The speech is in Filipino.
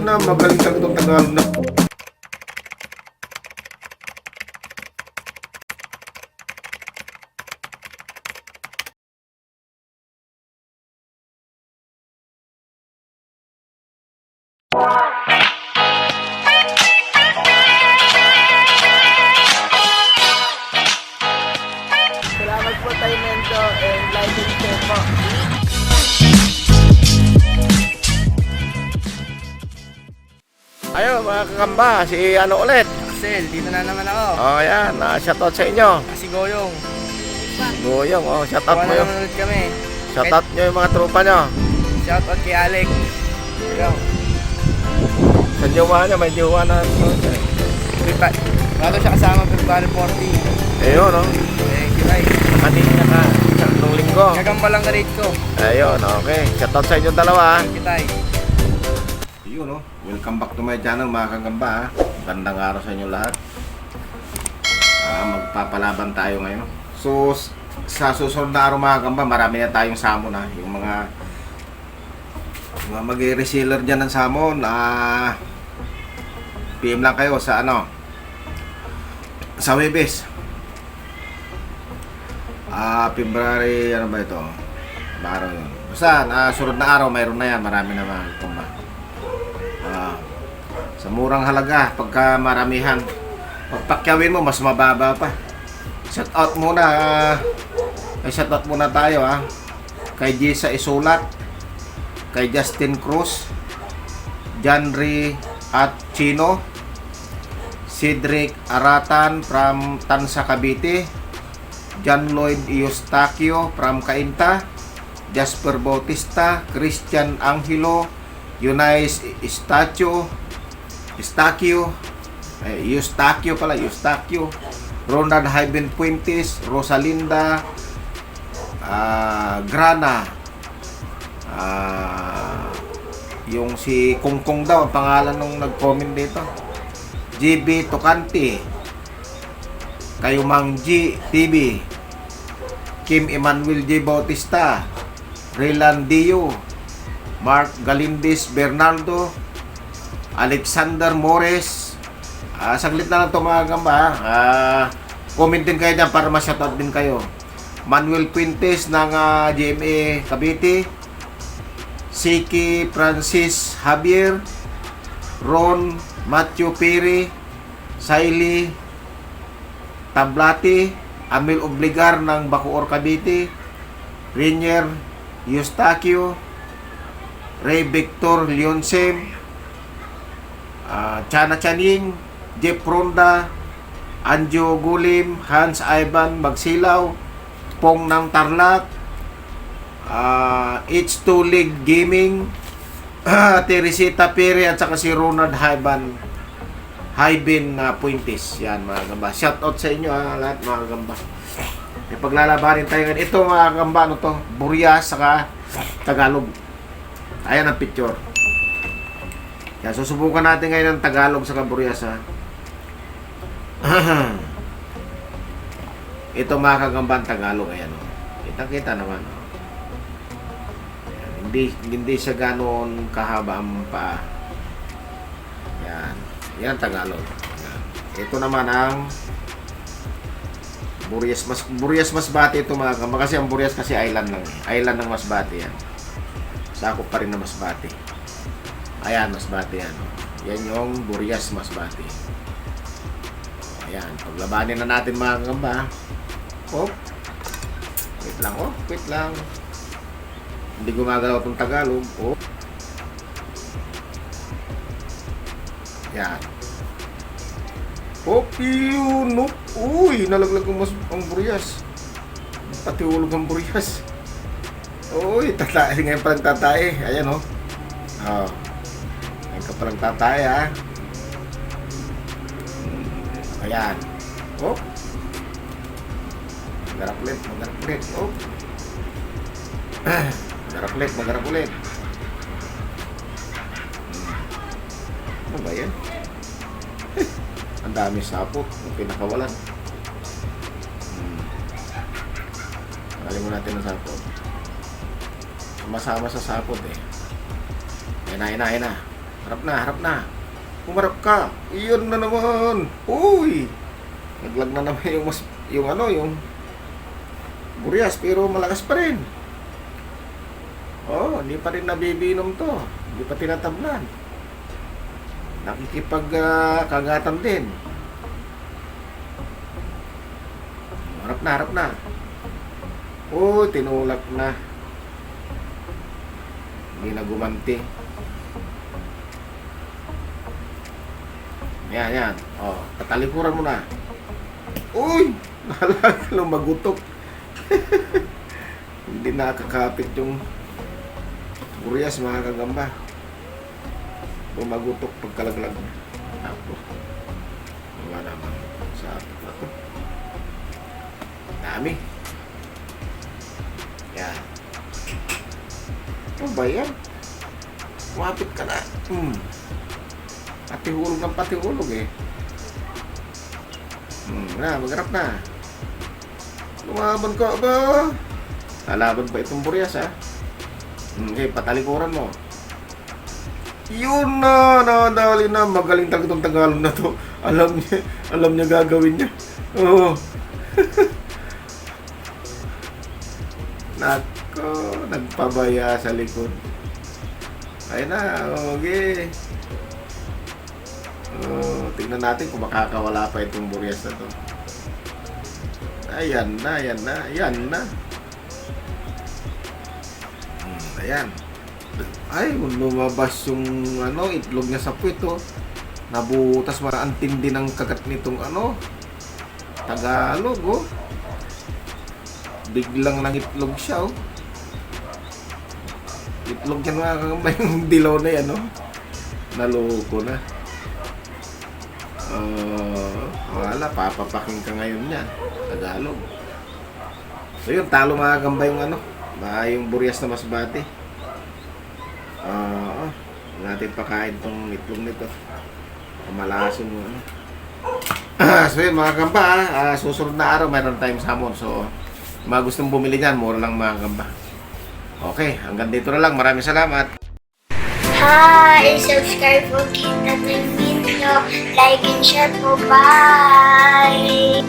na, magaling talaga itong Tagalog na. Salamat po tayo Mento and like and share po. Ayun mga kakamba, si ano ulit. Axel, dito na naman ako. Oh yan, shoutout sa inyo. Kasi Goyong. Goyong, shoutout Gawa mo na yung, naman ulit kami. shoutout nyo yung mga tropa nyo. Shoutout kay Alec. Ikaw. Sa jowa nyo, may jowa na. Bago siya kasama February 40. Ayun, no? Thank you, guys. Kanina ka, nung linggo. Gagamba lang ka rate ko. Ayun, okay. Shoutout sa inyo dalawa. Thank you, tay. Yun, no? Welcome back to my channel mga kagamba. Gandang araw sa inyo lahat. Magpapalaban tayo ngayon. So, sa susunod na araw mga kagamba, marami na tayong samon ha. Yung mga mag-reseller dyan ng samon. PM lang kayo sa ano, sa Webes. February, ano ba ito? Araw yun. Basta, sunod na araw, mayroon na yan. Marami na mga kagamba. Sa murang halaga, pagka maramihan, pagpakyawin mo, mas mababa pa. Shout out muna, shout out muna tayo kay Jessa Isulat, kay Justin Cruz, Janry at Chino, Cedric Aratan from Tansa Cavite, John Lloyd Eustaquio from Cainta, Jasper Bautista, Christian Angelo, Eunice Eustaquio, Ronald Hyben Puentes, Rosalinda Grana, yung si Kungkong daw ang pangalan nung nag-comment dito, GB Tocanti, kayo Mang G TV, Kim Emmanuel J. Bautista, Relan Dio, Mark Galindez Bernardo, Alexander Mores. Saglit na lang ito mga gamba. Comment din kayo dyan para ma-shoutout din kayo. Manuel Puentes ng GMA Cavite, Siki Francis Javier, Ron Matthew Piri, Saili Tablati, Amil Obligar ng Bacoor Cavite, Rainier Eustaquio, Ray Victor Leonsem, Chana Chaning, Jeff Ronda, Anjo Gulim, Hans Ivan Magsilaw, Pong ng Tarlac, H2 League Gaming, Teresita Pere at saka si Ronald Hyben Puentes. Yan mga gamba. Shout out sa inyo lahat mga gamba. May paglalabanin tayo ngayon. Ito mga gamba, ano to? Burias saka Tagalog. Ayan ang picture. Yan, susubukan natin ngayon ng Tagalog sa Burias Ito mga kagambang Tagalog. Ayan o. Kitang-kita naman o. Hindi siya ganoon kahaba ang paa. Yan. Yan ang Tagalog. Yan. Ito naman ang Burias Masbate ito mga kagambang. Kasi ang Burias kasi island lang Island ng Masbate yan. Sakop pa rin na Masbate. Ayan, Masbate yan. Yan yung Burias Masbate. Ayan, paglabanin na natin mga kagamba. Wait lang. Hindi gumagalaw itong Tagalog. Yan. Yun. Uy, nalaglag ang Burias. Pati ulog ang Burias. Uy, tatay. Ngayon palang tatay. Ayan o. Ngayon ka palang tatay Ayan. Magarap ulit. Magarap ulit. Ano ba yan? Ang dami sapot. Ang pinakawalan. Tanggalin mo natin ang sapot. Sumasama sa sapot eh. Ayan na. Harap na, harap na. Humarap ka. Iyon na naman. Uy! Naglag na naman yung Burias, pero malakas pa rin. Oh, hindi pa rin nabibinom to. Hindi pa tinatablan. Nakikipagkagatan din. Harap na, harap na. Oh, tinulak na. Hindi na gumanti. Yan, yan. Oh, tatalikuran mo na. Uy! Nalang magutok. Hindi nakakapit yung Burias, mga kagamba. Magutok pagkalaglag. Ako. Wala naman. Sa akin na to. Dami. Yan. Ano ba yan? Kumapit ka na. Patihulog ng patihulog eh. Magharap na. Lumaban ka ba? Lalaban pa itong Burias ha. Okay, patalikuran mo. Yun na, nadali na. Magaling talaga itong Tagalog na to. Alam niya gagawin niya. Oo. Nako, nagpabaya sa likod. Ayun na, okay. Tingnan natin kung makakawala pa itong Burias na to. Ayan na, ayan na, ayan na. Ayan. Ay, lumabas yung itlog niya sa puwit, oh. Nabutas, ang tindi ng kagat nitong Tagalog, oh. Biglang nangitlog siya, oh. Itlog niya mga kagambay, yung dilaw na yan, oh. Naloko na. Wala, papapaking ka ngayon yan. Tagalog. So yun, talo mga kagambay yung Burias na Masbate. Natin pakain tong itlog nito. Kamalason mo So yun mga kagamba, susunod na araw mayroon tayong salmon. So mga gustong bumili dyan, mura lang mga kagamba. Okay, hanggang dito na lang. Maraming salamat. Hi! Subscribe po kita ng video. Like and share po. Bye!